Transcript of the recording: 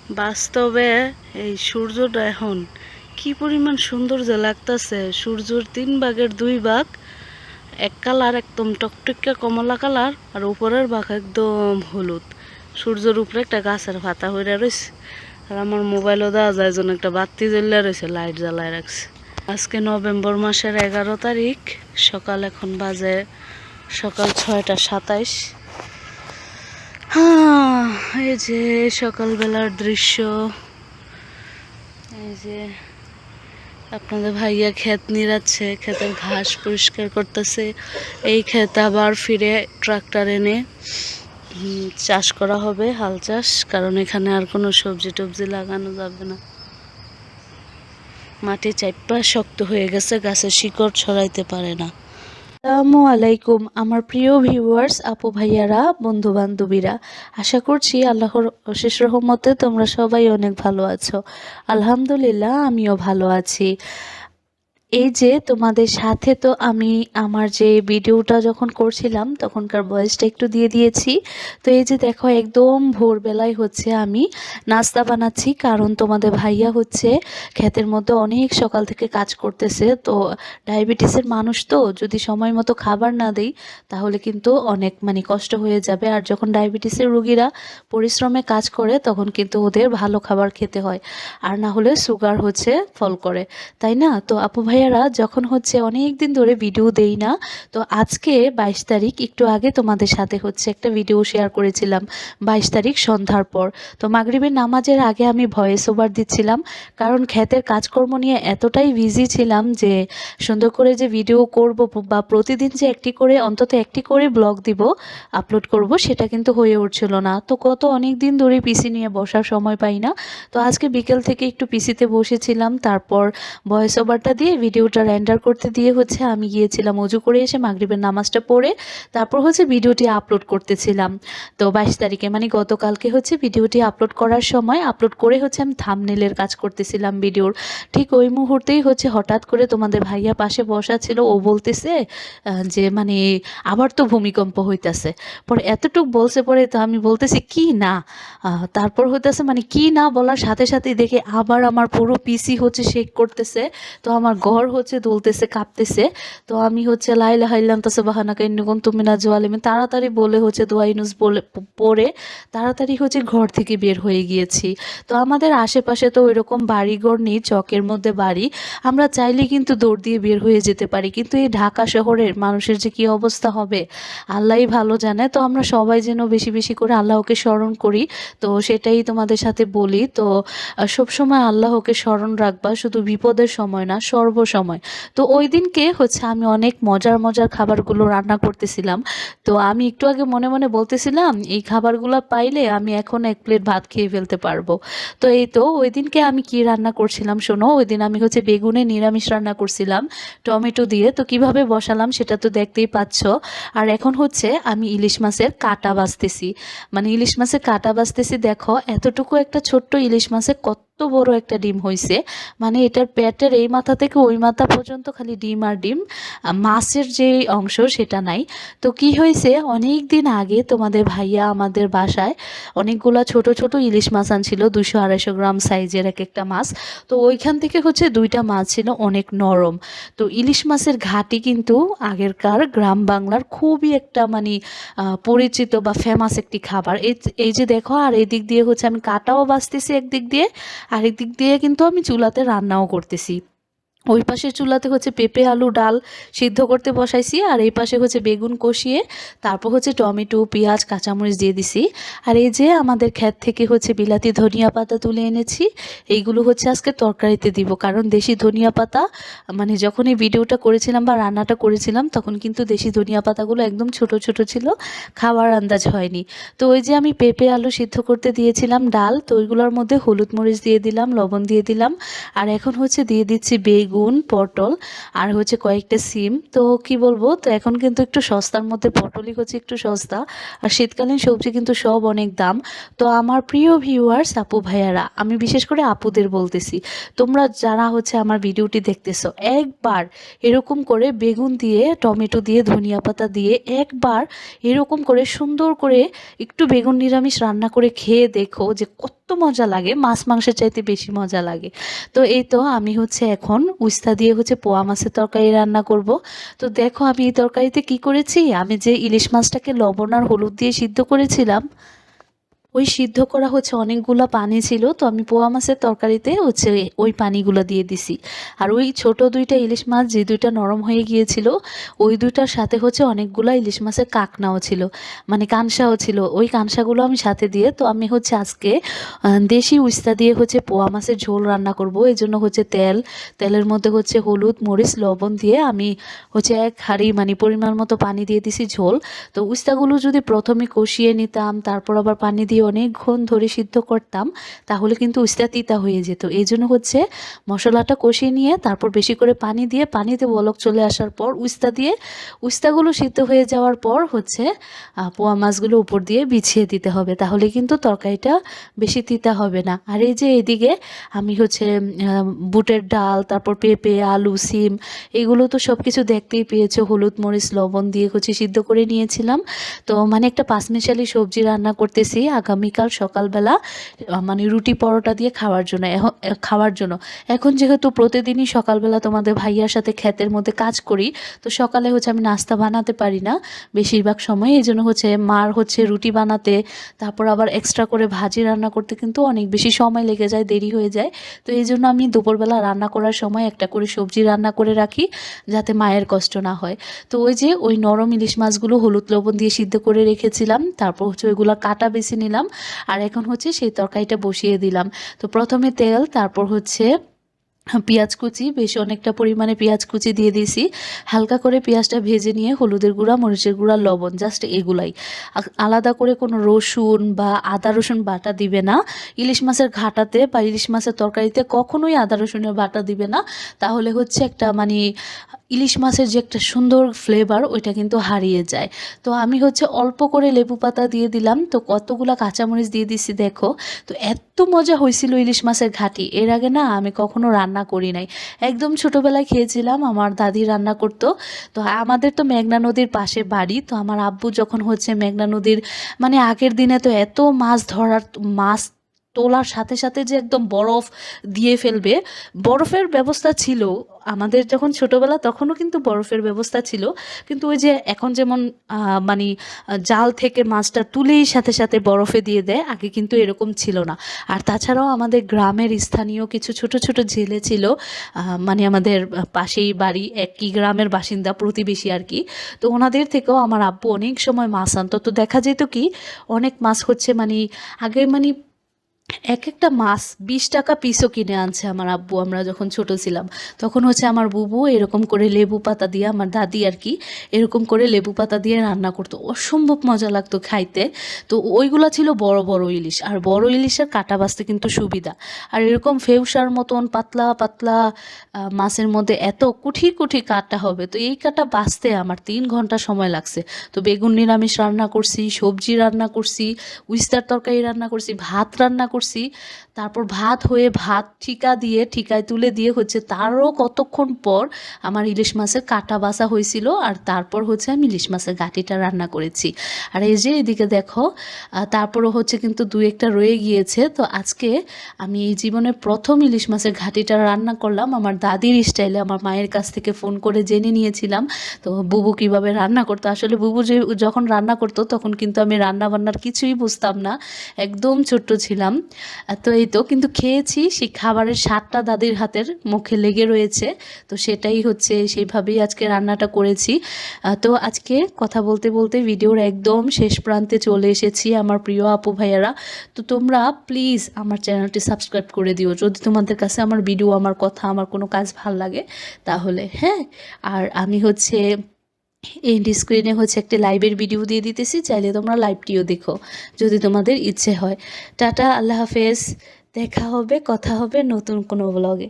বাস্তবে এই সূর্যটা এখন কি পরিমাণ সুন্দর যে লাগতেছে। সূর্যর 3 ভাগের 2 ভাগ এক কালার, একদম টকটকা কমলা কালার, আর উপরের ভাগ একদম হলুদ। সূর্যের উপরে একটা গাছের পাতা হইয়া রয়েছে, আর আমার মোবাইলও দেওয়া যায় যেন একটা বাতি জ্বলিয়া রয়েছে, লাইট জ্বালায় রাখছে। আজকে নভেম্বর মাসের 11 তারিখ, সকাল এখন বাজে সকাল 6টা 27। এই যে সকালবেলার দৃশ্য। এই যে আপনাদের ভাইয়া ক্ষেত নিরাচ্ছে, ক্ষেতের ঘাস পরিষ্কার করতেছে। এই ক্ষেত আবার ফিরে ট্রাক্টর এনে চাষ করা হবে, হাল চাষ, কারণ এখানে আর কোনো সবজি টবজি লাগানো যাবে না। মাটি চাইপা শক্ত হয়ে গেছে, গাছের শিকড় ছড়াইতে পারে না। আসসালামু আলাইকুম আমার প্রিয় ভিউয়ার্স, আপু ভাইয়ারা, বন্ধু বান্ধবীরা, আশা করছি আল্লাহর অশেষ রহমতে তোমরা সবাই অনেক ভালো আছো। আলহামদুলিল্লাহ, আমিও ভালো আছি। এই যে তোমাদের সাথে তো আমি আমার যে ভিডিওটা যখন করছিলাম তখনকার ভয়েসটা একটু দিয়ে দিয়েছি। তো এই যে দেখো, একদম ভোরবেলায় হচ্ছে আমি নাস্তা বানাচ্ছি, কারণ তোমাদের ভাইয়া হচ্ছে ক্ষেতের মধ্যে অনেক সকাল থেকে কাজ করতেছে। তো ডায়াবেটিসের মানুষ, তো যদি সময় মতো খাবার না দেই তাহলে কিন্তু অনেক কষ্ট হয়ে যাবে। আর যখন ডায়াবেটিসের রোগীরা পরিশ্রমে কাজ করে তখন কিন্তু ওদের ভালো খাবার খেতে হয়, আর না হলে সুগার হচ্ছে ফল করে, তাই না? তো আপু ভাইয়ারা, যখন হচ্ছে অনেক দিন ধরে ভিডিও দেই না, তো আজকে 22 তারিখ, একটু আগে তোমাদের সাথে হচ্ছে একটা ভিডিও শেয়ার করেছিলাম 22 তারিখ সন্ধ্যার পর। তো মাগরিবের নামাজের আগে আমি ভয়েস ওভার দিচ্ছিলাম, কারণ ক্ষেতের কাজকর্ম নিয়ে এতটাই বিজি ছিলাম যে সুন্দর করে যে ভিডিও করব বা প্রতিদিন যে অন্তত একটি করে ব্লগ দিব, আপলোড করব, সেটা কিন্তু হয়ে উঠছিল না। তো অনেক দিন ধরে পিসি নিয়ে বসার সময় পাই না। তো আজকে বিকেল থেকে একটু পিসিতে বসেছিলাম, তারপর ভয়েস ওভারটা দিয়ে ভিডিওটা রেন্ডার করতে দিয়ে হচ্ছে আমি গিয়েছিলাম অজু করে এসে মাগরিবের নামাজটা পড়ে তারপর হচ্ছে ভিডিওটি আপলোড করতেছিলাম। তো 22 তারিখে গতকালকে হচ্ছে ভিডিওটি আপলোড করার সময় আপলোড করে হচ্ছে আমি থাম্বনেলের কাজ করতেছিলাম ভিডিওর। ঠিক ওই মুহূর্তেই হচ্ছে হঠাৎ করে তোমাদের ভাইয়া পাশে বসা ছিল, ও বলতেছে যে আবার তো ভূমিকম্প হইতাছে। পরে এতটুক বলছে, পরে তো আমি বলতেছি কি না, তারপর হইতেছে কি না বলার সাথে সাথেই দেখে আবার আমার পুরো পিসি হচ্ছে শেক করতেছে। তো আমার ঘর হচ্ছে দুলতেছে, কাঁপতেছে। তো আমি হচ্ছে লা ইলাহা ইল্লাল্লাহ সুবহানাকা ইন্নী কুনতু মিনাজ জালিমিন তাড়াতাড়ি বলে হচ্ছে দোয়া ইউনূস বলে পড়ে তাড়াতাড়ি হচ্ছে ঘর থেকে বের হয়ে গিয়েছি। তো আমাদের আশেপাশে তো ওইরকম বাড়িঘর নেই, চকের মধ্যে বাড়ি, আমরা চাইলে কিন্তু দৌড় দিয়ে বের হয়ে যেতে পারি, কিন্তু এই ঢাকা শহরের মানুষের যে কি অবস্থা হবে আল্লাহই ভালো জানে। তো আমরা সবাই যেন বেশি বেশি করে আল্লাহকে স্মরণ করি, তো সেটাই তোমাদের সাথে বলি। তো সবসময় আল্লাহকে স্মরণ রাখবা, শুধু বিপদের সময় না, সর্বসময়। তো ওই দিনকে হচ্ছে আমি অনেক মজার মজার খাবারগুলো রান্না করতেছিলাম। তো আমি একটু আগে মনে মনে বলতেছিলাম এই খাবারগুলো পাইলে আমি এখন 1 প্লেট ভাত খেয়ে ফেলতে পারবো। তো এই তো ওই দিনকে আমি কি রান্না করছিলাম শোনো। ওই দিন আমি হচ্ছে বেগুনে নিরামিষ রান্না করছিলাম টমেটো দিয়ে। তো কিভাবে বসালাম সেটা তো দেখতেই পাচ্ছ। আর এখন হচ্ছে আমি ইলিশ মাছের কাটা বাছতেছি, ইলিশ মাছের কাটা বাছতেছি। দেখো, এতটুকু একটা ছোট্ট ইলিশ মাছে কত বড় একটা ডিম হয়েছে, এটার পেটের এই মাথা থেকে ওই মাথা পর্যন্ত খালি ডিম আর ডিম, মাছের যে অংশ সেটা নাই। তো কি হয়েছে, অনেক দিন আগে তোমাদের ভাইয়া আমাদের বাসায় অনেকগুলা ছোট ছোট ইলিশ মাছ আনছিল, 200-250 গ্রাম সাইজের এক একটা মাছ। তো ওইখান থেকে হচ্ছে 2টা মাছ ছিল অনেক নরম। তো ইলিশ মাছের ঘাটি কিন্তু আগেরকার গ্রাম বাংলার খুবই একটা পরিচিত বা ফেমাস একটি খাবার। এই যে দেখো, আর এই দিক দিয়ে হচ্ছে আমি কাটাও বাছতেছি একদিক দিয়ে, আরেক দিক দিয়ে কিন্তু আমি চুলাতে রান্নাও করতেছি। ওই পাশের চুলাতে হচ্ছে পেঁপে আলু ডাল সিদ্ধ করতে বসাইছি, আর এই পাশে হচ্ছে বেগুন কষিয়ে তারপর হচ্ছে টমেটো পেঁয়াজ কাঁচামরিচ দিয়ে দিছি। আর এই যে আমাদের ক্ষেত থেকে হচ্ছে বিলাতি ধনিয়া পাতা তুলে এনেছি, এইগুলো হচ্ছে আজকে তরকারিতে দিব, কারণ দেশি ধনিয়া পাতা যখন এই ভিডিওটা করেছিলাম বা রান্নাটা করেছিলাম তখন কিন্তু দেশি ধনিয়া পাতাগুলো একদম ছোট ছোট ছিল, খাওয়ার আন্দাজ হয়নি। তো ওই যে আমি পেঁপে আলু সিদ্ধ করতে দিয়েছিলাম ডাল, তো ওইগুলোর মধ্যে হলুদ মরিচ দিয়ে দিলাম, লবণ দিয়ে দিলাম, আর এখন হচ্ছে দিয়ে দিচ্ছি বেগুন পটল আর হচ্ছে কয়েকটা সিম। তো কি বলবো, তো এখন কিন্তু একটু সস্তার মধ্যে পটলই হচ্ছে একটু সস্তা, আর শীতকালীন সবজি কিন্তু সব অনেক দাম। তো আমার প্রিয় ভিউয়ার্স আপু ভাইয়ারা, আমি বিশেষ করে আপুদের বলতেছি, তোমরা যারা হচ্ছে আমার ভিডিওটি দেখতেছো, একবার এরকম করে বেগুন দিয়ে টমেটো দিয়ে ধনিয়া পাতা দিয়ে একবার এরকম করে সুন্দর করে একটু বেগুন নিরামিষ রান্না করে খেয়ে দেখো যে কত এত মজা লাগে, মাছ মাংসের চাইতে বেশি মজা লাগে। তো এই তো আমি হচ্ছে এখন উস্তা দিয়ে হচ্ছে পোয়া মাছের তরকারি রান্না করব। তো দেখো আমি এই তরকারিতে কি করেছি, আমি যে ইলিশ মাছটাকে লবণ আর হলুদ দিয়ে সিদ্ধ করেছিলাম, ওই সিদ্ধ করা হচ্ছে অনেকগুলা পানি ছিল, তো আমি পোয়া মাছের তরকারিতে হচ্ছে ওই পানিগুলো দিয়ে দিছি। আর ওই ছোট দুইটা ইলিশ মাছ যে দুইটা নরম হয়ে গিয়েছিল, ওই দুইটার সাথে হচ্ছে অনেকগুলা ইলিশ মাছের কাকনাও ছিল, মানে কানসাও ছিল, ওই কানসাগুলো আমি সাথে দিয়ে, তো আমি হচ্ছে আজকে দেশি উস্তা দিয়ে হচ্ছে পোয়া মাছের ঝোল রান্না করব। এই জন্য হচ্ছে তেলের মধ্যে হচ্ছে হলুদ মরিচ লবণ দিয়ে আমি হচ্ছে এক হাঁড়ি মানে পরিমাণ মতো পানি দিয়ে দিছি ঝোল। তো উস্তাগুলো যদি প্রথমে কষিয়ে নিতাম, তারপর আবার পানি দিয়ে অনেকক্ষণ ধরে সিদ্ধ করতাম, তাহলে কিন্তু উস্তা তিতা হয়ে যেত। এই জন্য হচ্ছে মশলাটা কষিয়ে নিয়ে তারপর বেশি করে পানি দিয়ে, পানিতে বলক চলে আসার পর উস্তা দিয়ে, উস্তাগুলো সিদ্ধ হয়ে যাওয়ার পর হচ্ছে পোয়া মাছগুলো উপর দিয়ে বিছিয়ে দিতে হবে, তাহলে কিন্তু তরকারিটা বেশি তিতা হবে না। আর এই যে এদিকে আমি হচ্ছে বুটের ডাল, তারপর পেঁপে, আলু, সিম, এগুলো তো সব কিছু দেখতেই পেয়েছো, হলুদ মরিচ লবণ দিয়ে হচ্ছে সিদ্ধ করে নিয়েছিলাম। তো মানে একটা পাঁচমিশালি সবজি রান্না করতেছি আগামীকাল সকালবেলা, মানে রুটি পরোটা দিয়ে খাওয়ার জন্য। এখন যেহেতু প্রতিদিনই সকালবেলা তোমাদের ভাইয়ার সাথে ক্ষেতের মধ্যে কাজ করি, তো সকালে হচ্ছে আমি নাস্তা বানাতে পারি না বেশিরভাগ সময়, এই জন্য হচ্ছে মার হচ্ছে রুটি বানাতে, তারপর আবার এক্সট্রা করে ভাজি রান্না করতে কিন্তু অনেক বেশি সময় লেগে যায়, দেরি হয়ে যায়। তো এই জন্য আমি দুপুরবেলা রান্না করার সময় একটা করে সবজি রান্না করে রাখি, যাতে মায়ের কষ্ট না হয়। তো ওই যে ওই নরম ইলিশ মাছগুলো হলুদ লবণ দিয়ে সিদ্ধ করে রেখেছিলাম, তারপর হচ্ছে ওইগুলো কাটা বেছে নিলাম, আর এখন হচ্ছে সেই তরকারিটা বসিয়ে দিলাম। তো প্রথমে তেল, তারপর হচ্ছে পেঁয়াজ কুচি, বেশ অনেকটা পরিমাণে পেঁয়াজ কুচি দিয়ে দিয়েছি। হালকা করে পেঁয়াজটা ভেজে নিয়ে হলুদের গুঁড়া, মরিচের গুঁড়া, লবণ, জাস্ট এগুলাই। আলাদা করে কোনো রসুন বা আদা রসুন বাটা দিবে না ইলিশ মাছের ঘাটাতে বা ইলিশ মাছের তরকারিতে, কখনোই আদা রসুনের বাটা দিবে না, তাহলে হচ্ছে একটা মানে ইলিশ মাছের যে একটা সুন্দর ফ্লেভার ওইটা কিন্তু হারিয়ে যায়। তো আমি হচ্ছে অল্প করে লেবু পাতা দিয়ে দিলাম, তো কতগুলা কাঁচামরিচ দিয়ে দিছি দেখো। তো এত মজা হয়েছিল ইলিশ মাছের ঘাটি, এর আগে না আমি কখনো রান্না করি নাই, একদম ছোটোবেলায় খেয়েছিলাম, আমার দাদি রান্না করতো। তো আমাদের তো মেঘনা নদীর পাশে বাড়ি, তো আমার আব্বু যখন হচ্ছে মেঘনা নদীর মানে আগের দিনে তো এত মাছ তোলার সাথে সাথে যে একদম বরফ দিয়ে ফেলবে, বরফের ব্যবস্থা ছিল আমাদের যখন ছোটবেলা, তখনও কিন্তু বরফের ব্যবস্থা ছিল, কিন্তু ওই যে এখন যেমন মানে জাল থেকে মাছটা তুলেই সাথে সাথে বরফে দিয়ে দেয়, আগে কিন্তু এরকম ছিল না। আর তাছাড়াও আমাদের গ্রামের স্থানীয় কিছু ছোট ছোট জেলে ছিল, মানে আমাদের পাশেই বাড়ি, একই গ্রামের বাসিন্দা, প্রতিবেশী আর কি। তো ওনাদের থেকেও আমার আব্বু অনেক সময় মাছ আনতো। তো দেখা যেত কি, অনেক মাছ হচ্ছে মানে আগে মানে এক একটা মাছ 20 টাকা পিসও কিনে আনছে আমার আব্বু, আমরা যখন ছোট ছিলাম। তখন হচ্ছে আমার বুবু এরকম করে লেবু পাতা দিয়ে, আমার দাদি আর কি, এরকম করে লেবু পাতা দিয়ে রান্না করতো, অসম্ভব মজা লাগতো খাইতে। তো ওইগুলা ছিল বড় বড় ইলিশ, আর বড় ইলিশের কাটা বাছতে কিন্তু সুবিধা। আর এরকম ফেউসার মতন পাতলা পাতলা মাছের মধ্যে এত কুঠি কুঠি কাটা হবে, তো এই কাটা বাছতে আমার 3 ঘন্টা সময় লাগছে। তো বেগুন নিরামিষ রান্না করছি, সবজি রান্না করছি, উস্তার তরকারি রান্না করছি, ভাত রান্না করছি, তারপর ভাত হয়ে ভাত ঠিকায় তুলে দিয়ে হচ্ছে তারও কতক্ষণ পর আমার ইলিশ মাছের কাটা বাছা হয়েছিল, আর তারপর হচ্ছে আমি ইলিশ মাছের ঘাটিটা রান্না করেছি। আর এই যে এদিকে দেখো, তারপরও হচ্ছে কিন্তু 2-1টা রয়ে গিয়েছে। তো আজকে আমি এই জীবনে প্রথম ইলিশ মাছের ঘাটিটা রান্না করলাম আমার দাদির স্টাইলে, আমার মায়ের কাছ থেকে ফোন করে জেনে নিয়েছিলাম তো বুবু কিভাবে রান্না করতো। আসলে বুবু যখন রান্না করতো তখন কিন্তু আমি রান্না বান্নার কিছুই বুঝতাম না, একদম ছোট্ট ছিলাম। তো এই তো কিন্তু খেয়েছি, সেই খাবারের স্বাদটা দাদির হাতের মুখে লেগে রয়েছে, তো সেটাই হচ্ছে সেইভাবেই আজকে রান্নাটা করেছি। তো আজকে কথা বলতে বলতে ভিডিওর একদম শেষ প্রান্তে চলে এসেছি আমার প্রিয় আপু ভাইয়ারা। তো তোমরা প্লিজ আমার চ্যানেলটি সাবস্ক্রাইব করে দিও যদি তোমাদের কাছে আমার ভিডিও, আমার কথা, আমার কোনো কাজ ভাল লাগে তাহলে, হ্যাঁ। আর আমি হচ্ছে এন্ড স্ক্রিনে হচ্ছে একটা লাইভের ভিডিও দিয়ে দিতেছি, চাইলে তোমরা লাইভটিও দেখো যদি তোমাদের ইচ্ছে হয়। টাটা, আল্লাহ হাফেজ, দেখা হবে, কথা হবে নতুন কোনো ব্লগে।